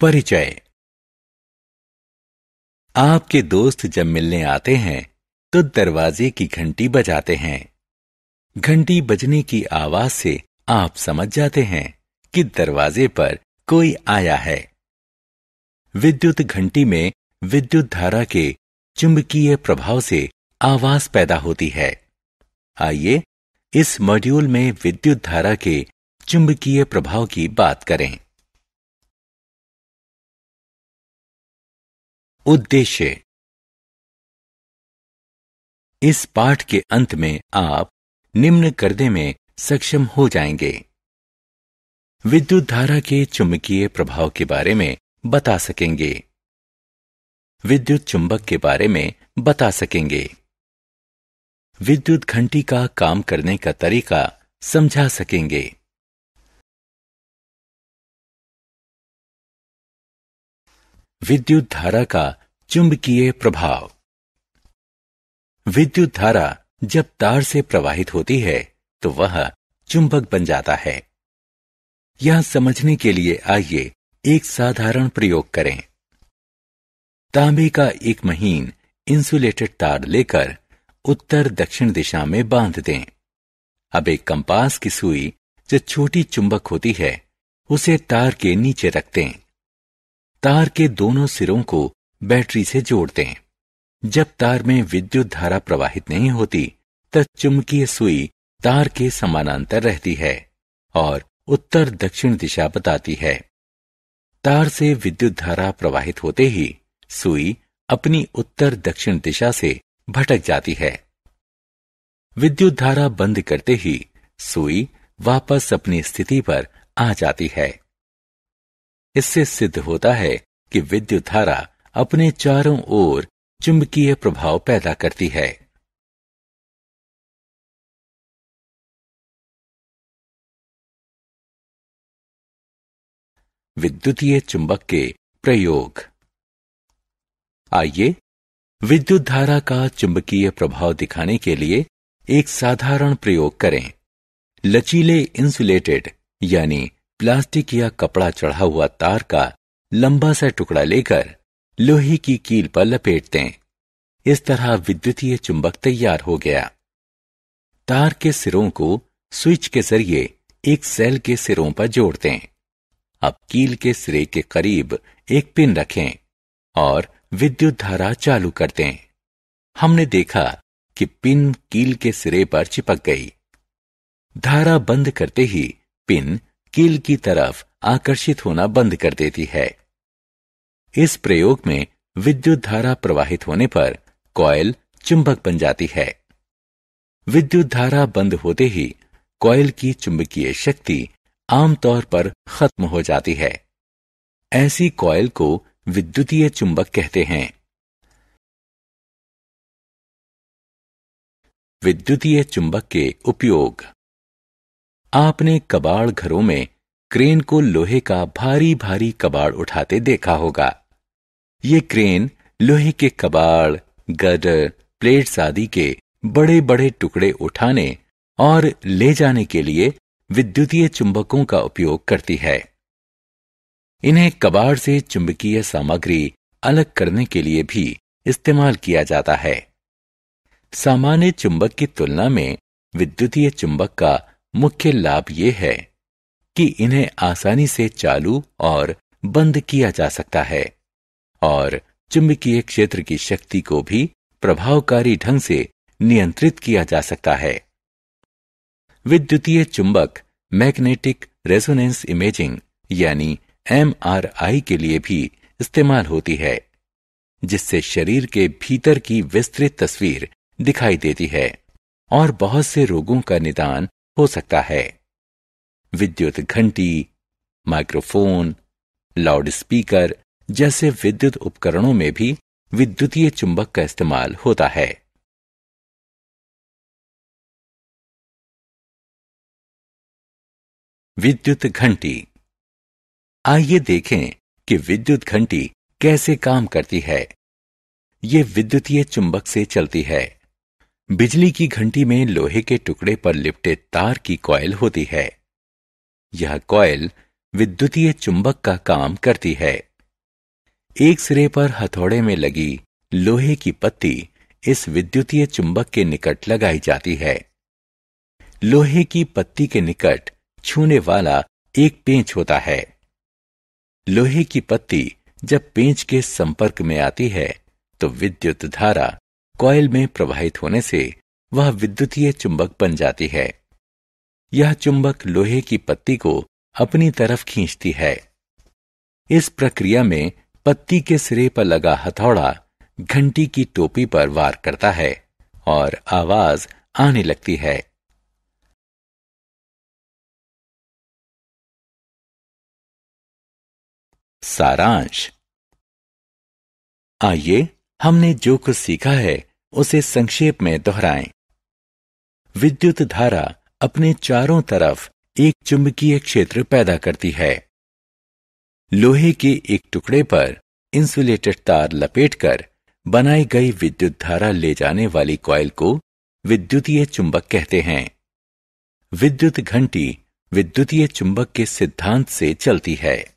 परिचय। आपके दोस्त जब मिलने आते हैं तो दरवाजे की घंटी बजाते हैं। घंटी बजने की आवाज से आप समझ जाते हैं कि दरवाजे पर कोई आया है। विद्युत घंटी में विद्युत धारा के चुंबकीय प्रभाव से आवाज पैदा होती है। आइए इस मॉड्यूल में विद्युत धारा के चुंबकीय प्रभाव की बात करें। उद्देश्य। इस पाठ के अंत में आप निम्न करने में सक्षम हो जाएंगे। विद्युत धारा के चुंबकीय प्रभाव के बारे में बता सकेंगे। विद्युत चुंबक के बारे में बता सकेंगे। विद्युत घंटी का काम करने का तरीका समझा सकेंगे। विद्युत धारा का चुंबकीय प्रभाव। विद्युत धारा जब तार से प्रवाहित होती है तो वह चुंबक बन जाता है। यह समझने के लिए आइए एक साधारण प्रयोग करें। तांबे का एक महीन इंसुलेटेड तार लेकर उत्तर दक्षिण दिशा में बांध दें। अब एक कंपास की सुई जो छोटी चुंबक होती है उसे तार के नीचे रख दें। तार के दोनों सिरों को बैटरी से जोड़ दें। जब तार में विद्युत धारा प्रवाहित नहीं होती तब चुंबकीय सुई तार के समानांतर रहती है और उत्तर दक्षिण दिशा बताती है। तार से विद्युत धारा प्रवाहित होते ही सुई अपनी उत्तर दक्षिण दिशा से भटक जाती है। विद्युत धारा बंद करते ही सुई वापस अपनी स्थिति पर आ जाती है। इससे सिद्ध होता है कि विद्युत धारा अपने चारों ओर चुंबकीय प्रभाव पैदा करती है। विद्युतीय चुंबक के प्रयोग। आइए विद्युत धारा का चुंबकीय प्रभाव दिखाने के लिए एक साधारण प्रयोग करें। लचीले इंसुलेटेड यानी प्लास्टिक या कपड़ा चढ़ा हुआ तार का लंबा सा टुकड़ा लेकर लोहे की कील पर लपेट दें। इस तरह विद्युतीय चुंबक तैयार हो गया। तार के सिरों को स्विच के जरिए एक सेल के सिरों पर जोड़ दें। अब कील के सिरे के करीब एक पिन रखें और विद्युत धारा चालू कर दें। हमने देखा कि पिन कील के सिरे पर चिपक गई। धारा बंद करते ही पिन कील की तरफ आकर्षित होना बंद कर देती है। इस प्रयोग में विद्युत धारा प्रवाहित होने पर कॉइल चुंबक बन जाती है। विद्युत धारा बंद होते ही कॉइल की चुंबकीय शक्ति आमतौर पर खत्म हो जाती है। ऐसी कॉइल को विद्युतीय चुंबक कहते हैं। विद्युतीय चुंबक के उपयोग। आपने कबाड़ घरों में क्रेन को लोहे का भारी भारी कबाड़ उठाते देखा होगा। ये क्रेन लोहे के कबाड़, गर्डर, प्लेट्स आदि के बड़े बड़े टुकड़े उठाने और ले जाने के लिए विद्युतीय चुंबकों का उपयोग करती है। इन्हें कबाड़ से चुंबकीय सामग्री अलग करने के लिए भी इस्तेमाल किया जाता है। सामान्य चुंबक की तुलना में विद्युतीय चुंबक का मुख्य लाभ यह है कि इन्हें आसानी से चालू और बंद किया जा सकता है और चुंबकीय क्षेत्र की शक्ति को भी प्रभावकारी ढंग से नियंत्रित किया जा सकता है। विद्युतीय चुंबक मैग्नेटिक रेजोनेंस इमेजिंग यानी MRI के लिए भी इस्तेमाल होती है, जिससे शरीर के भीतर की विस्तृत तस्वीर दिखाई देती है और बहुत से रोगों का निदान हो सकता है। विद्युत घंटी, माइक्रोफोन, लाउड स्पीकर जैसे विद्युत उपकरणों में भी विद्युतीय चुंबक का इस्तेमाल होता है। विद्युत घंटी। आइए देखें कि विद्युत घंटी कैसे काम करती है। ये विद्युतीय चुंबक से चलती है। बिजली की घंटी में लोहे के टुकड़े पर लिपटे तार की कॉइल होती है। यह कॉइल विद्युतीय चुंबक का काम करती है। एक सिरे पर हथौड़े में लगी लोहे की पत्ती इस विद्युतीय चुंबक के निकट लगाई जाती है। लोहे की पत्ती के निकट छूने वाला एक पेंच होता है। लोहे की पत्ती जब पेंच के संपर्क में आती है तो विद्युत धारा कॉइल में प्रवाहित होने से वह विद्युतीय चुंबक बन जाती है। यह चुंबक लोहे की पत्ती को अपनी तरफ खींचती है। इस प्रक्रिया में पत्ती के सिरे पर लगा हथौड़ा घंटी की टोपी पर वार करता है और आवाज आने लगती है। सारांश। आइए हमने जो कुछ सीखा है उसे संक्षेप में दोहराएं। विद्युत धारा अपने चारों तरफ एक चुंबकीय क्षेत्र पैदा करती है। लोहे के एक टुकड़े पर इंसुलेटेड तार लपेटकर बनाई गई विद्युत धारा ले जाने वाली कॉइल को विद्युतीय चुंबक कहते हैं। विद्युत घंटी विद्युतीय चुंबक के सिद्धांत से चलती है।